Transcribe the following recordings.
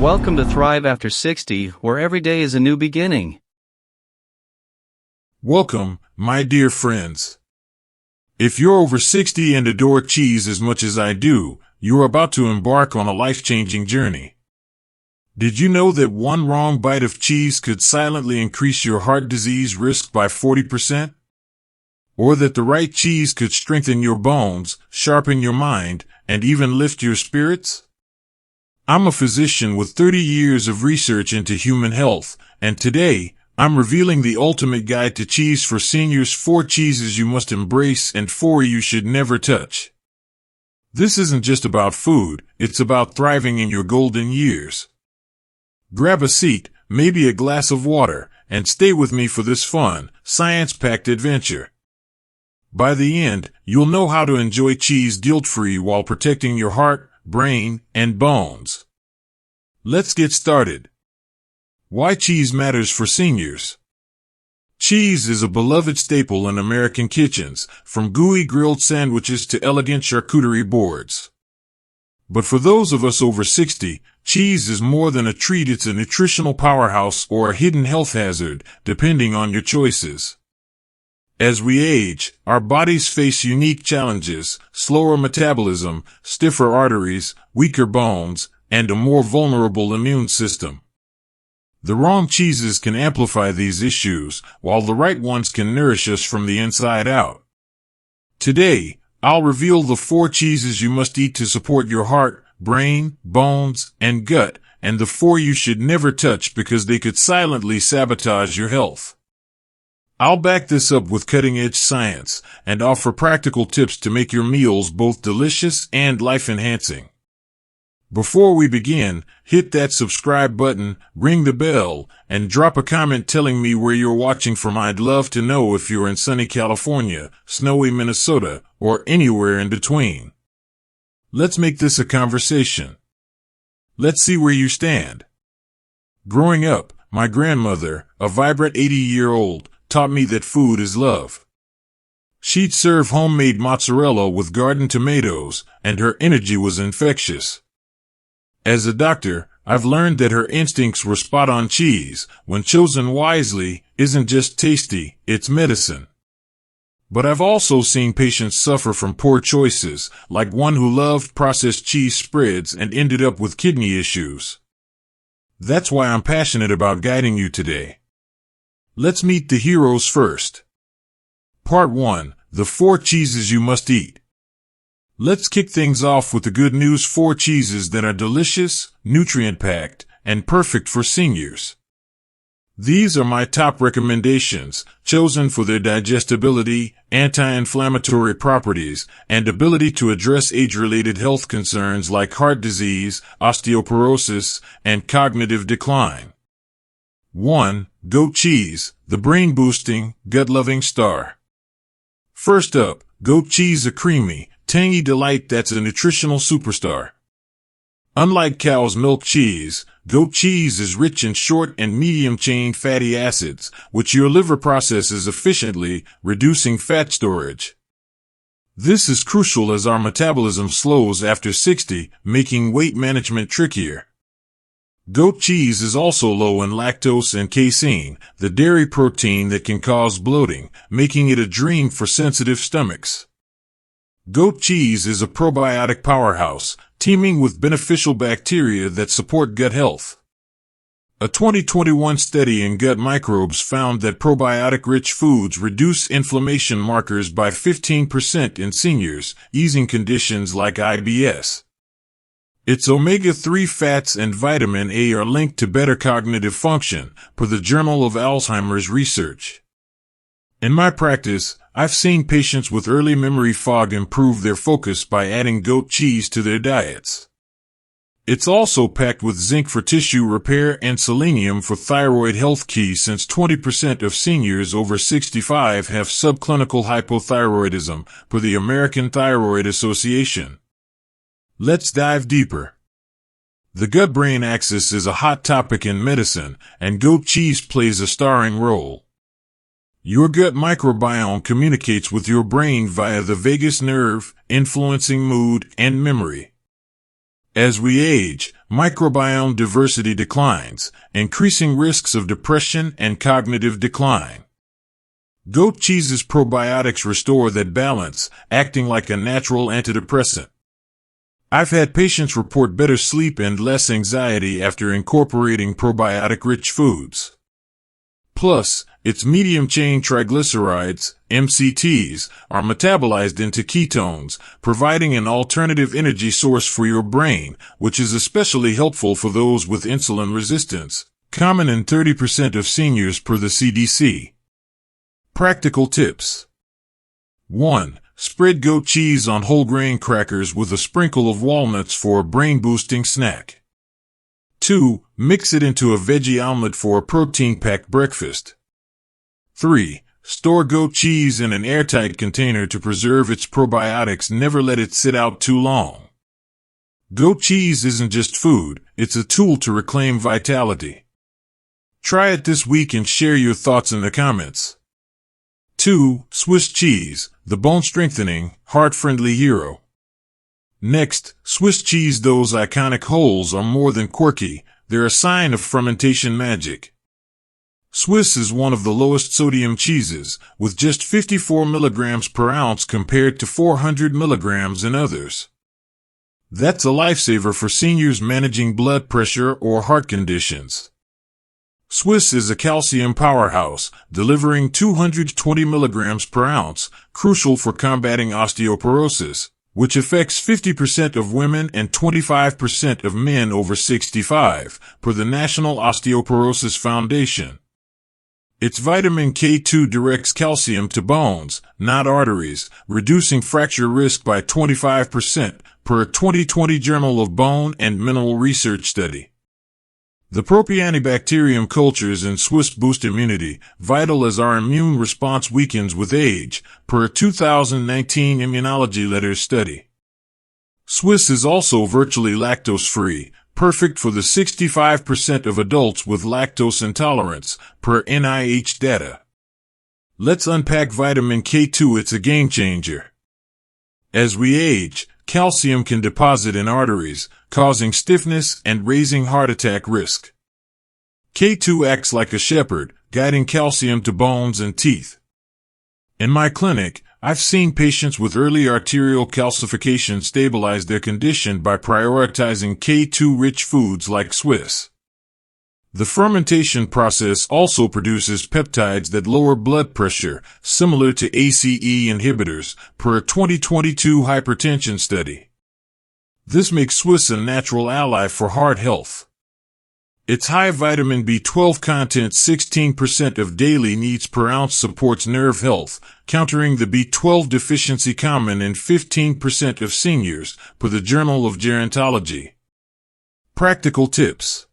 Welcome to Thrive After 60, where every day is a new beginning. Welcome, my dear friends. If you're over 60 and adore cheese as much as I do, you're about to embark on a life-changing journey. Did you know that one wrong bite of cheese could silently increase your heart disease risk by 40%? Or that the right cheese could strengthen your bones, sharpen your mind, and even lift your spirits? I'm a physician with 30 years of research into human health, and today, I'm revealing the ultimate guide to cheese for seniors: 4 cheeses you must embrace and 4 you should never touch. This isn't just about food, it's about thriving in your golden years. Grab a seat, maybe a glass of water, and stay with me for this fun, science-packed adventure. By the end, you'll know how to enjoy cheese guilt-free while protecting your heart, brain, and bones. Let's get started. Why cheese matters for seniors. Cheese is a beloved staple in American kitchens, from gooey grilled sandwiches to elegant charcuterie boards. But for those of us over 60, cheese is more than a treat. It's a nutritional powerhouse or a hidden health hazard, depending on your choices. As we age, our bodies face unique challenges: slower metabolism, stiffer arteries, weaker bones, and a more vulnerable immune system. The wrong cheeses can amplify these issues, while the right ones can nourish us from the inside out. Today, I'll reveal the 4 cheeses you must eat to support your heart, brain, bones, and gut, and the 4 you should never touch because they could silently sabotage your health. I'll back this up with cutting-edge science and offer practical tips to make your meals both delicious and life-enhancing. Before we begin, hit that subscribe button, ring the bell, and drop a comment telling me where you're watching from. I'd love to know if you're in sunny California, snowy Minnesota, or anywhere in between. Let's make this a conversation. Let's see where you stand. Growing up, my grandmother, a vibrant 80-year-old, taught me that food is love. She'd serve homemade mozzarella with garden tomatoes, and her energy was infectious. As a doctor, I've learned that her instincts were spot on. Cheese, when chosen wisely, isn't just tasty, it's medicine. But I've also seen patients suffer from poor choices, like one who loved processed cheese spreads and ended up with kidney issues. That's why I'm passionate about guiding you today. Let's meet the heroes first. Part 1. The 4 cheeses you must eat. Let's kick things off with the good news: 4 cheeses that are delicious, nutrient-packed, and perfect for seniors. These are my top recommendations, chosen for their digestibility, anti-inflammatory properties, and ability to address age-related health concerns like heart disease, osteoporosis, and cognitive decline. 1. Goat cheese, the brain-boosting, gut-loving star. First up, goat cheese, a creamy, tangy delight that's a nutritional superstar. Unlike cow's milk cheese, goat cheese is rich in short and medium-chain fatty acids, which your liver processes efficiently, reducing fat storage. This is crucial as our metabolism slows after 60, making weight management trickier. Goat cheese is also low in lactose and casein, the dairy protein that can cause bloating, making it a dream for sensitive stomachs. Goat cheese is a probiotic powerhouse, teeming with beneficial bacteria that support gut health. A 2021 study in gut microbes found that probiotic-rich foods reduce inflammation markers by 15% in seniors, easing conditions like IBS. Its omega-3 fats and vitamin A are linked to better cognitive function, per the Journal of Alzheimer's Research. In my practice, I've seen patients with early memory fog improve their focus by adding goat cheese to their diets. It's also packed with zinc for tissue repair and selenium for thyroid health. Key: since 20% of seniors over 65 have subclinical hypothyroidism, per the American Thyroid Association. Let's dive deeper. The gut-brain axis is a hot topic in medicine, and goat cheese plays a starring role. Your gut microbiome communicates with your brain via the vagus nerve, influencing mood and memory. As we age, microbiome diversity declines, increasing risks of depression and cognitive decline. Goat cheese's probiotics restore that balance, acting like a natural antidepressant. I've had patients report better sleep and less anxiety after incorporating probiotic-rich foods. Plus, its medium-chain triglycerides, MCTs, are metabolized into ketones, providing an alternative energy source for your brain, which is especially helpful for those with insulin resistance, common in 30% of seniors per the CDC. Practical tips. 1. Spread goat cheese on whole grain crackers with a sprinkle of walnuts for a brain-boosting snack. 2. Mix it into a veggie omelet for a protein-packed breakfast. 3. Store goat cheese in an airtight container to preserve its probiotics. Never let it sit out too long. Goat cheese isn't just food, it's a tool to reclaim vitality. Try it this week and share your thoughts in the comments. 2. Swiss cheese, the bone-strengthening, heart-friendly hero. Next, Swiss cheese. Those iconic holes are more than quirky, they're a sign of fermentation magic. Swiss is one of the lowest sodium cheeses, with just 54 milligrams per ounce compared to 400 milligrams in others. That's a lifesaver for seniors managing blood pressure or heart conditions. Swiss is a calcium powerhouse, delivering 220 milligrams per ounce, crucial for combating osteoporosis, which affects 50% of women and 25% of men over 65, per the National Osteoporosis Foundation. Its vitamin K2 directs calcium to bones, not arteries, reducing fracture risk by 25%, per a 2020 Journal of Bone and Mineral Research study. The Propionibacterium cultures in Swiss boost immunity, vital as our immune response weakens with age, per a 2019 Immunology Letters study. Swiss is also virtually lactose-free, perfect for the 65% of adults with lactose intolerance, per NIH data. Let's unpack vitamin K2. It's a game changer. As we age, calcium can deposit in arteries, causing stiffness and raising heart attack risk. K2 acts like a shepherd, guiding calcium to bones and teeth. In my clinic, I've seen patients with early arterial calcification stabilize their condition by prioritizing K2-rich foods like Swiss. The fermentation process also produces peptides that lower blood pressure, similar to ACE inhibitors, per a 2022 hypertension study. This makes Swiss a natural ally for heart health. Its high vitamin B12 content, 16% of daily needs per ounce, supports nerve health, countering the B12 deficiency common in 15% of seniors, per the Journal of Gerontology. Practical tips.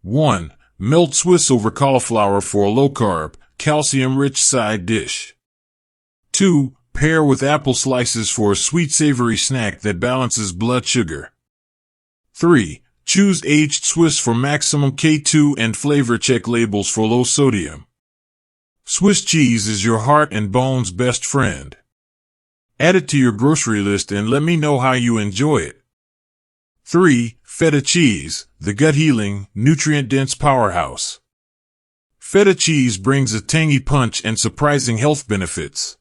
1. Melt Swiss over cauliflower for a low-carb, calcium-rich side dish. 2. Pair with apple slices for a sweet savory snack that balances blood sugar. 3. Choose aged Swiss for maximum K2 and flavor. Check labels for low sodium. Swiss cheese is your heart and bones best friend. Add it to your grocery list and let me know how you enjoy it. 3. Feta cheese, the gut-healing, nutrient-dense powerhouse. Feta cheese brings a tangy punch and surprising health benefits.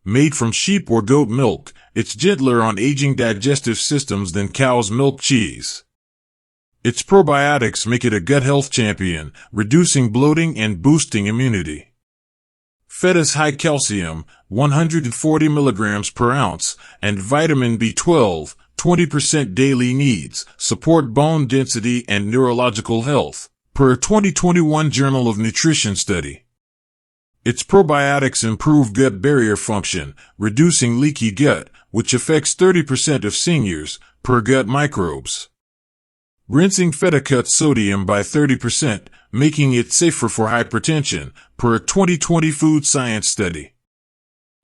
Made from sheep or goat milk, it's gentler on aging digestive systems than cow's milk cheese. Its probiotics make it a gut health champion, reducing bloating and boosting immunity. Feta's high calcium, 140 milligrams per ounce, and vitamin B12, 20% daily needs, support bone density and neurological health, per a 2021 Journal of Nutrition study. Its probiotics improve gut barrier function, reducing leaky gut, which affects 30% of seniors, per Gut Microbes. Rinsing feta cuts sodium by 30%, making it safer for hypertension, per a 2020 Food Science study.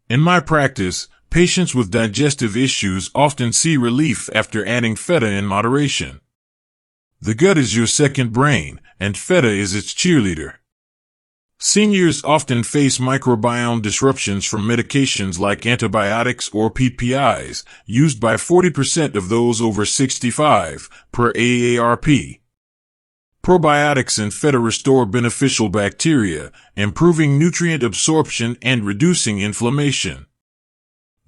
In my practice, patients with digestive issues often see relief after adding feta in moderation. The gut is your second brain, and feta is its cheerleader. Seniors often face microbiome disruptions from medications like antibiotics or PPIs, used by 40% of those over 65, per AARP. Probiotics in feta restore beneficial bacteria, improving nutrient absorption and reducing inflammation.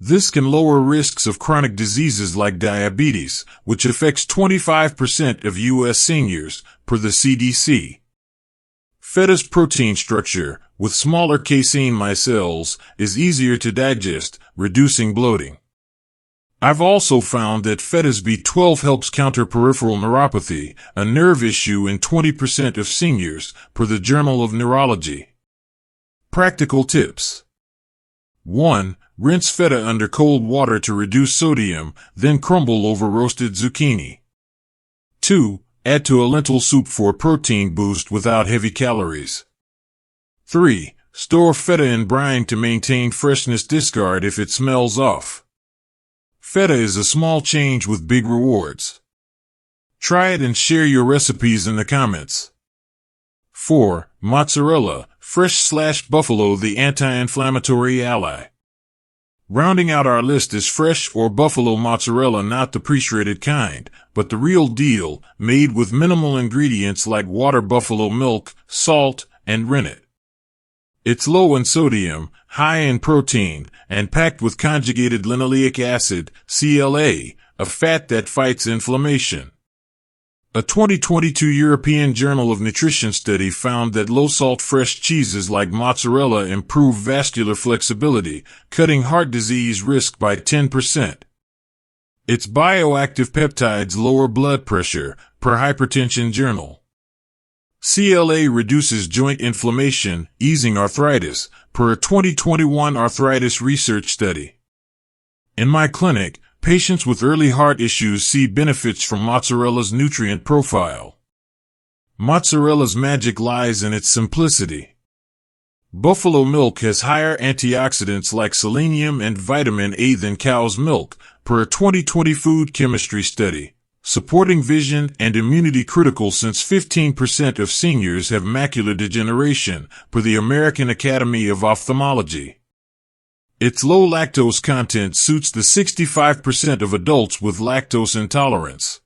This can lower risks of chronic diseases like diabetes, which affects 25% of U.S. seniors, per the CDC. Feta's protein structure, with smaller casein micelles, is easier to digest, reducing bloating. I've also found that feta's B12 helps counter peripheral neuropathy, a nerve issue in 20% of seniors, per the Journal of Neurology. Practical tips. 1. Rinse feta under cold water to reduce sodium, then crumble over roasted zucchini. 2. Add to a lentil soup for a protein boost without heavy calories. 3. Store feta in brine to maintain freshness. Discard if it smells off. Feta is a small change with big rewards. Try it and share your recipes in the comments. 4. Mozzarella, fresh/buffalo, the anti-inflammatory ally. Rounding out our list is fresh or buffalo mozzarella, not the pre-shredded kind, but the real deal, made with minimal ingredients like water, buffalo milk, salt, and rennet. It's low in sodium, high in protein, and packed with conjugated linoleic acid, CLA, a fat that fights inflammation. A 2022 European Journal of Nutrition study found that low-salt fresh cheeses like mozzarella improve vascular flexibility, cutting heart disease risk by 10%. Its bioactive peptides lower blood pressure, per Hypertension Journal. CLA reduces joint inflammation, easing arthritis, per a 2021 arthritis research study. In my clinic, patients with early heart issues see benefits from mozzarella's nutrient profile. Mozzarella's magic lies in its simplicity. Buffalo milk has higher antioxidants like selenium and vitamin A than cow's milk, per a 2020 food chemistry study, supporting vision and immunity critical since 15% of seniors have macular degeneration, per the American Academy of Ophthalmology. Its low lactose content suits the 65% of adults with lactose intolerance.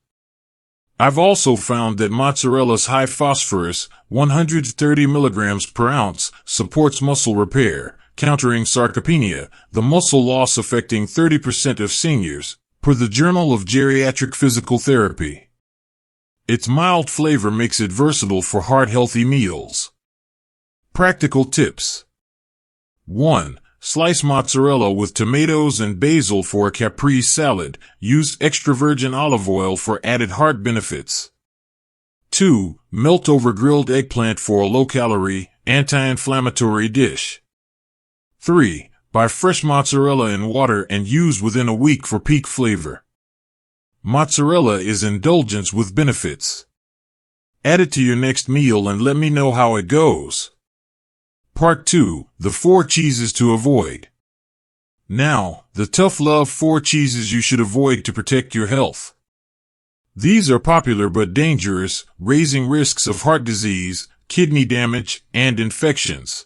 I've also found that mozzarella's high phosphorus, 130 milligrams per ounce, supports muscle repair, countering sarcopenia, the muscle loss affecting 30% of seniors, per the Journal of Geriatric Physical Therapy. Its mild flavor makes it versatile for heart-healthy meals. Practical tips. 1. Slice mozzarella with tomatoes and basil for a caprese salad. Use extra virgin olive oil for added heart benefits. 2. Melt over grilled eggplant for a low-calorie, anti-inflammatory dish. 3. Buy fresh mozzarella in water and use within a week for peak flavor. Mozzarella is indulgence with benefits. Add it to your next meal and let me know how it goes. Part 2. The 4 cheeses to avoid. Now, the tough love 4 cheeses you should avoid to protect your health. These are popular but dangerous, raising risks of heart disease, kidney damage, and infections.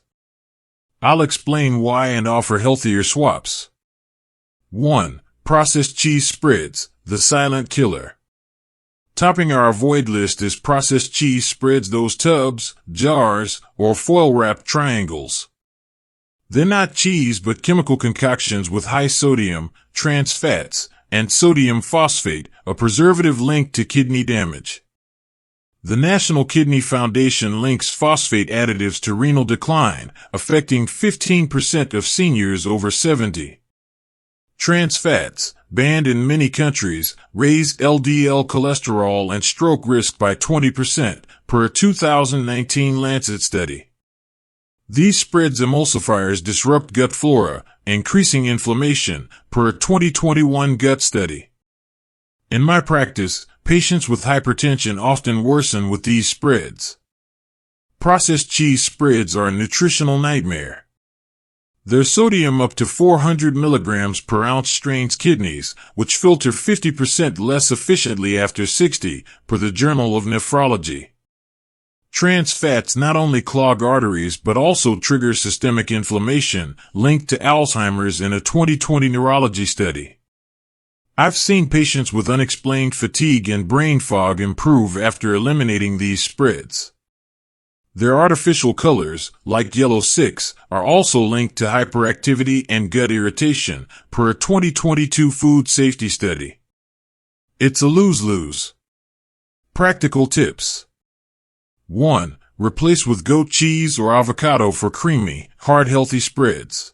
I'll explain why and offer healthier swaps. 1. Processed cheese spreads, the silent killer. Topping our avoid list is processed cheese spreads, those tubs, jars, or foil-wrapped triangles. They're not cheese but chemical concoctions with high sodium, trans fats, and sodium phosphate, a preservative linked to kidney damage. The National Kidney Foundation links phosphate additives to renal decline, affecting 15% of seniors over 70. Trans fats, banned in many countries, raise LDL cholesterol and stroke risk by 20%, per a 2019 Lancet study. These spreads emulsifiers disrupt gut flora, increasing inflammation, per a 2021 gut study. In my practice, patients with hypertension often worsen with these spreads. Processed cheese spreads are a nutritional nightmare. Their sodium up to 400 milligrams per ounce strains kidneys, which filter 50% less efficiently after 60, per the Journal of Nephrology. Trans fats not only clog arteries but also trigger systemic inflammation, linked to Alzheimer's in a 2020 neurology study. I've seen patients with unexplained fatigue and brain fog improve after eliminating these spreads. Their artificial colors, like yellow 6, are also linked to hyperactivity and gut irritation, per a 2022 food safety study. It's a lose-lose. Practical tips. 1. Replace with goat cheese or avocado for creamy, heart-healthy spreads.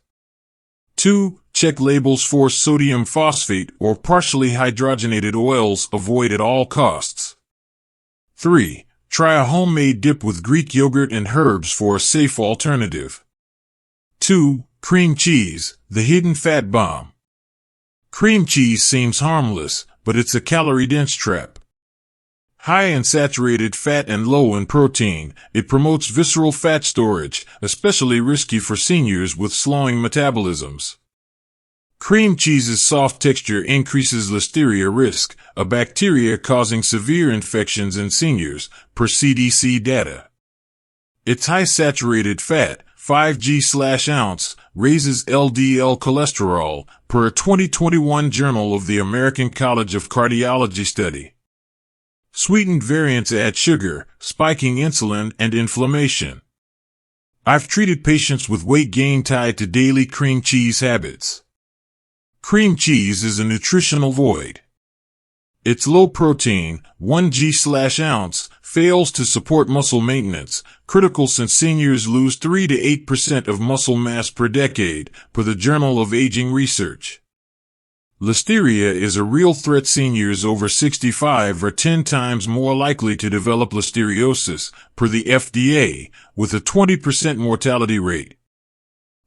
2. Check labels for sodium phosphate or partially hydrogenated oils. Avoid at all costs. 3. Try a homemade dip with Greek yogurt and herbs for a safe alternative. 2. Cream cheese, the hidden fat bomb. Cream cheese seems harmless, but it's a calorie-dense trap. High in saturated fat and low in protein, it promotes visceral fat storage, especially risky for seniors with slowing metabolisms. Cream cheese's soft texture increases listeria risk, a bacteria causing severe infections in seniors, per CDC data. Its high saturated fat, 5 g/ounce, raises LDL cholesterol, per a 2021 Journal of the American College of Cardiology study. Sweetened variants add sugar, spiking insulin and inflammation. I've treated patients with weight gain tied to daily cream cheese habits. Cream cheese is a nutritional void. Its low protein, 1 g/ounce, fails to support muscle maintenance, critical since seniors lose 3 to 8% of muscle mass per decade, per the Journal of Aging Research. Listeria is a real threat. Seniors over 65 are 10 times more likely to develop listeriosis, per the FDA, with a 20% mortality rate.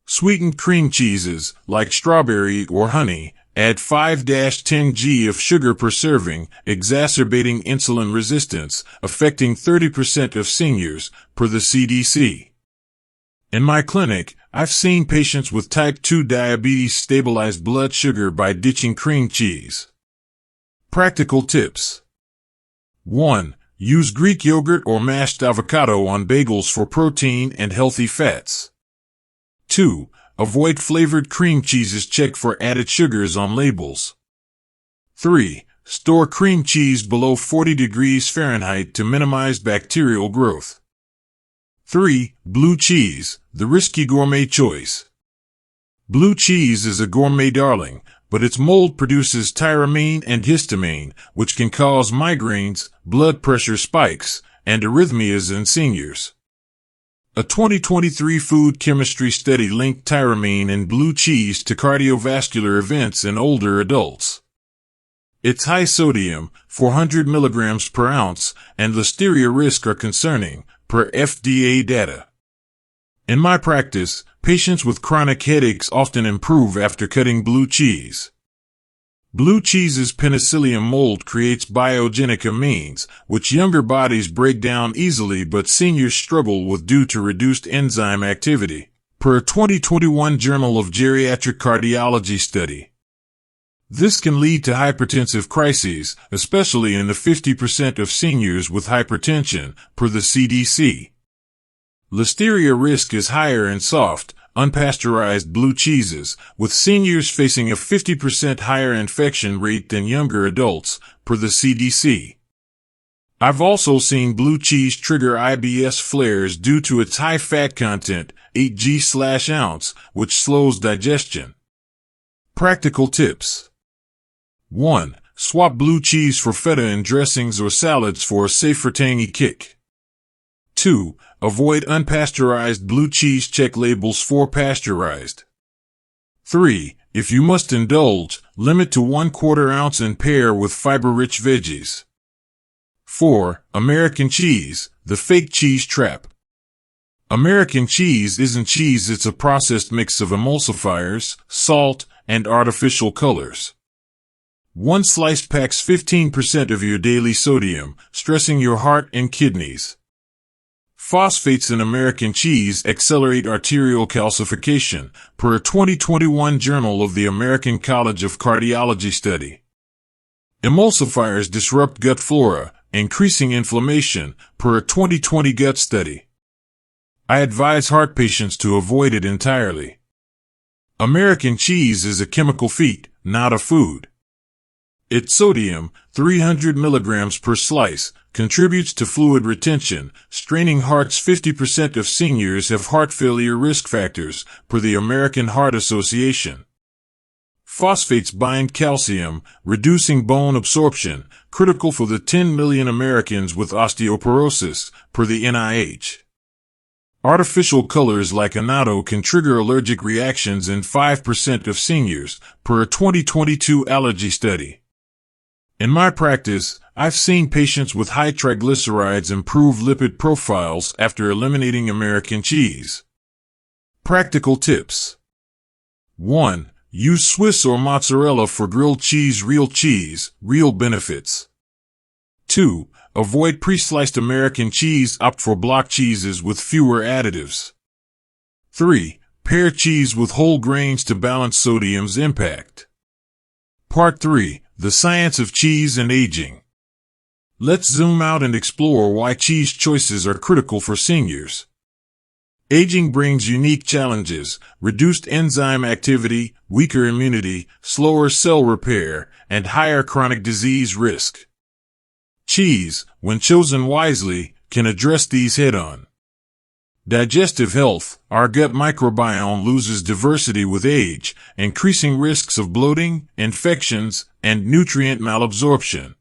Sweetened cream cheeses, like strawberry or honey, add 5-10 g of sugar per serving, exacerbating insulin resistance, affecting 30% of seniors, per the CDC. In my clinic, I've seen patients with type 2 diabetes stabilize blood sugar by ditching cream cheese. Practical tips. 1. Use Greek yogurt or mashed avocado on bagels for protein and healthy fats. 2. Avoid flavored cream cheeses. Check for added sugars on labels. 3. Store cream cheese below 40 degrees Fahrenheit to minimize bacterial growth. 3. Blue cheese, the risky gourmet choice. Blue cheese is a gourmet darling, but its mold produces tyramine and histamine, which can cause migraines, blood pressure spikes, and arrhythmias in seniors. A 2023 food chemistry study linked tyramine in blue cheese to cardiovascular events in older adults. Its high sodium, 400 milligrams per ounce, and listeria risk are concerning, per FDA data. In my practice, patients with chronic headaches often improve after cutting blue cheese. Blue cheese's penicillium mold creates biogenic amines, which younger bodies break down easily but seniors struggle with due to reduced enzyme activity, per a 2021 Journal of Geriatric Cardiology study. This can lead to hypertensive crises, especially in the 50% of seniors with hypertension, per the CDC. Listeria risk is higher in soft, unpasteurized blue cheeses, with seniors facing a 50% higher infection rate than younger adults, per the CDC. I've also seen blue cheese trigger IBS flares due to its high fat content, 8 g/ounce, which slows digestion. Practical tips. 1. Swap blue cheese for feta in dressings or salads for a safer tangy kick. 2. Avoid unpasteurized blue cheese. Check labels for pasteurized. 3. If you must indulge, limit to 1/4 ounce and pair with fiber-rich veggies. 4. American cheese, the fake cheese trap. American cheese isn't cheese, it's a processed mix of emulsifiers, salt, and artificial colors. One slice packs 15% of your daily sodium, stressing your heart and kidneys. Phosphates in American cheese accelerate arterial calcification, per a 2021 Journal of the American College of Cardiology study. Emulsifiers disrupt gut flora, increasing inflammation, per a 2020 gut study. I advise heart patients to avoid it entirely. American cheese is a chemical feat, not a food. Its sodium, 300 milligrams per slice, contributes to fluid retention, straining hearts. 50% of seniors have heart failure risk factors, per the American Heart Association. Phosphates bind calcium, reducing bone absorption, critical for the 10 million Americans with osteoporosis, per the NIH. Artificial colors like annatto can trigger allergic reactions in 5% of seniors, per a 2022 allergy study. In my practice, I've seen patients with high triglycerides improve lipid profiles after eliminating American cheese. Practical tips. 1. Use Swiss or mozzarella for grilled cheese. Real benefits. 2. Avoid pre-sliced American cheese. Opt for block cheeses with fewer additives. 3. Pair cheese with whole grains to balance sodium's impact. Part 3. The science of cheese and aging. Let's zoom out and explore why cheese choices are critical for seniors. Aging brings unique challenges: reduced enzyme activity, weaker immunity, slower cell repair, and higher chronic disease risk. Cheese, when chosen wisely, can address these head-on. Digestive health. Our gut microbiome loses diversity with age, increasing risks of bloating, infections, and nutrient malabsorption.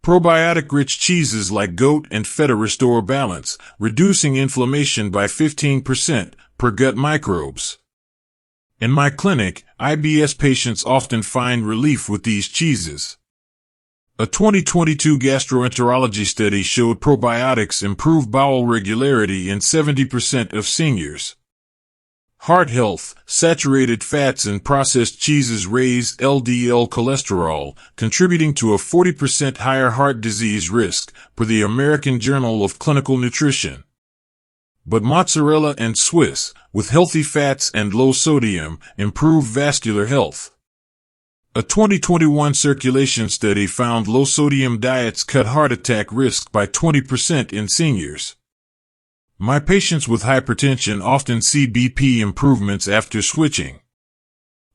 Probiotic-rich cheeses like goat and feta restore balance, reducing inflammation by 15%, per gut microbes. In my clinic, IBS patients often find relief with these cheeses. A 2022 gastroenterology study showed probiotics improve bowel regularity in 70% of seniors. Heart health. Saturated fats and processed cheeses raise LDL cholesterol, contributing to a 40% higher heart disease risk, per the American Journal of Clinical Nutrition. But mozzarella and Swiss, with healthy fats and low sodium, improve vascular health. A 2021 circulation study found low-sodium diets cut heart attack risk by 20% in seniors. My patients with hypertension often see BP improvements after switching.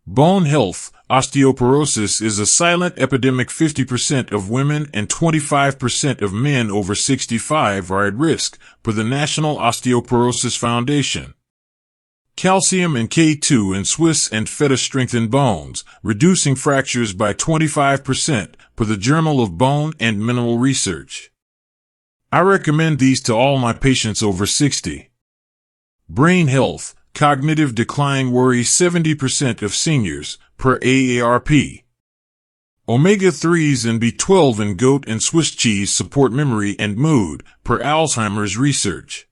Bone health. Osteoporosis is a silent epidemic. 50% of women and 25% of men over 65 are at risk, per the National Osteoporosis Foundation. Calcium and K2 in Swiss and feta strengthen bones, reducing fractures by 25%, per the Journal of Bone and Mineral Research. I recommend these to all my patients over 60. Brain health. Cognitive decline worries 70% of seniors, per AARP. Omega-3s and B12 in goat and Swiss cheese support memory and mood, per Alzheimer's research.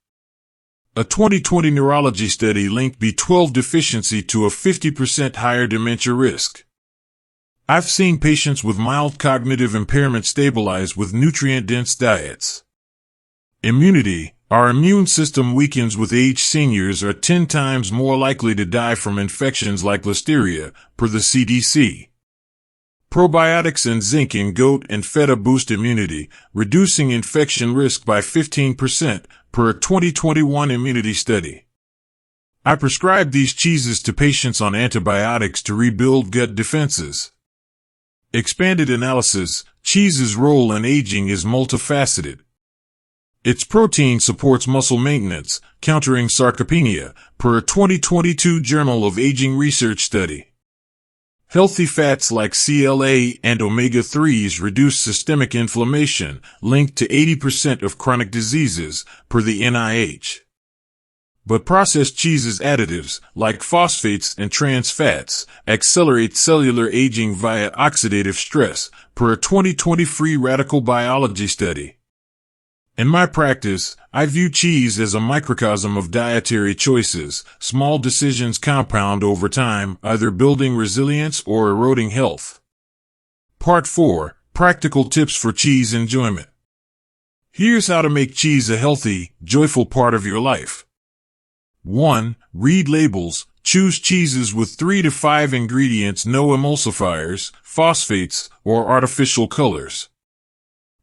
A 2020 neurology study linked B12 deficiency to a 50% higher dementia risk. I've seen patients with mild cognitive impairment stabilize with nutrient-dense diets. Immunity. Our immune system weakens with age. Seniors are 10 times more likely to die from infections like listeria, per the CDC. Probiotics and zinc in goat and feta boost immunity, reducing infection risk by 15%, per a 2021 immunity study. I prescribe these cheeses to patients on antibiotics to rebuild gut defenses. Expanded analysis. Cheese's role in aging is multifaceted. Its protein supports muscle maintenance, countering sarcopenia, per a 2022 Journal of Aging Research study. Healthy fats like CLA and omega-3s reduce systemic inflammation, linked to 80% of chronic diseases, per the NIH. But processed cheeses additives, like phosphates and trans fats, accelerate cellular aging via oxidative stress, per a 2020 Free Radical Biology study. In my practice, I view cheese as a microcosm of dietary choices. Small decisions compound over time, either building resilience or eroding health. Part 4. Practical tips for cheese enjoyment. Here's how to make cheese a healthy, joyful part of your life. 1. Read labels. Choose cheeses with 3 to 5 ingredients, no emulsifiers, phosphates, or artificial colors.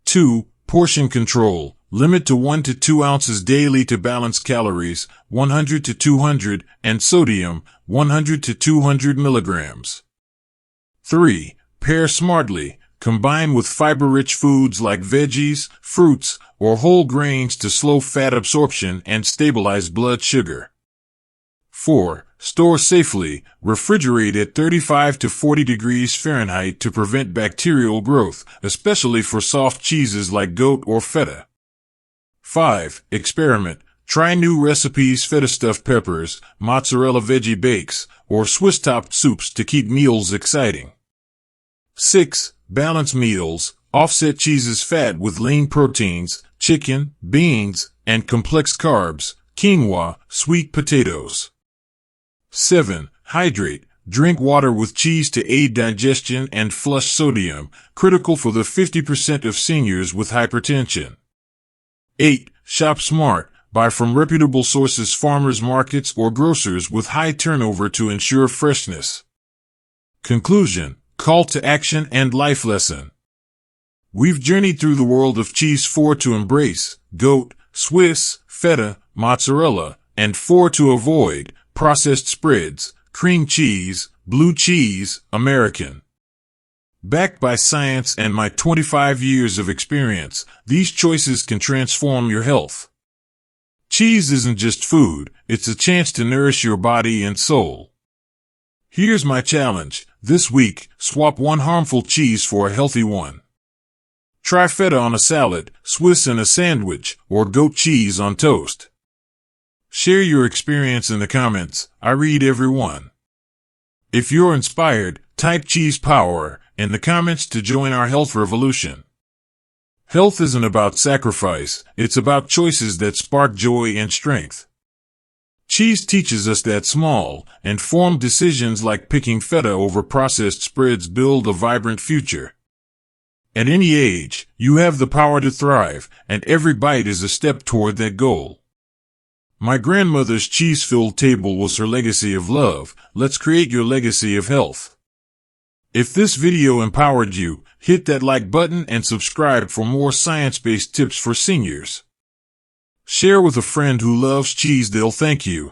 2. Portion control. Limit to 1 to 2 ounces daily to balance calories, 100 to 200, and sodium, 100 to 200 milligrams. 3. Pair smartly. Combine with fiber-rich foods like veggies, fruits, or whole grains to slow fat absorption and stabilize blood sugar. 4. Store safely. Refrigerate at 35 to 40 degrees Fahrenheit to prevent bacterial growth, especially for soft cheeses like goat or feta. 5. Experiment. Try new recipes: feta stuffed peppers, mozzarella veggie bakes, or Swiss topped soups to keep meals exciting. 6. Balance meals. Offset cheese's fat with lean proteins, chicken, beans, and complex carbs, quinoa, sweet potatoes. 7. Hydrate. Drink water with cheese to aid digestion and flush sodium, critical for the 50% of seniors with hypertension. 8. Shop smart. Buy from reputable sources, farmers markets, or grocers with high turnover to ensure freshness. Conclusion, call to action, and life lesson. We've journeyed through the world of cheese: 4 to embrace, goat, Swiss, feta, mozzarella, and 4 to avoid, processed spreads, cream cheese, blue cheese, American. Backed by science and my 25 years of experience, these choices can transform your health. Cheese isn't just food, it's a chance to nourish your body and soul. Here's my challenge. This week, swap one harmful cheese for a healthy one. Try feta on a salad, Swiss in a sandwich, or goat cheese on toast. Share your experience in the comments. I read every one. If you're inspired, type cheese power in the comments to join our health revolution. Health isn't about sacrifice, it's about choices that spark joy and strength. Cheese teaches us that small, informed decisions like picking feta over processed spreads build a vibrant future. At any age, you have the power to thrive, and every bite is a step toward that goal. My grandmother's cheese-filled table was her legacy of love. Let's create your legacy of health. If this video empowered you, hit that like button and subscribe for more science-based tips for seniors. Share with a friend who loves cheese, they'll thank you.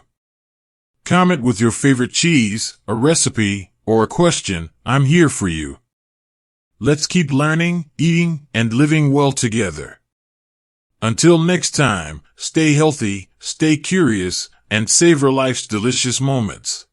Comment with your favorite cheese, a recipe, or a question. I'm here for you. Let's keep learning, eating, and living well together. Until next time, stay healthy, stay curious, and savor life's delicious moments.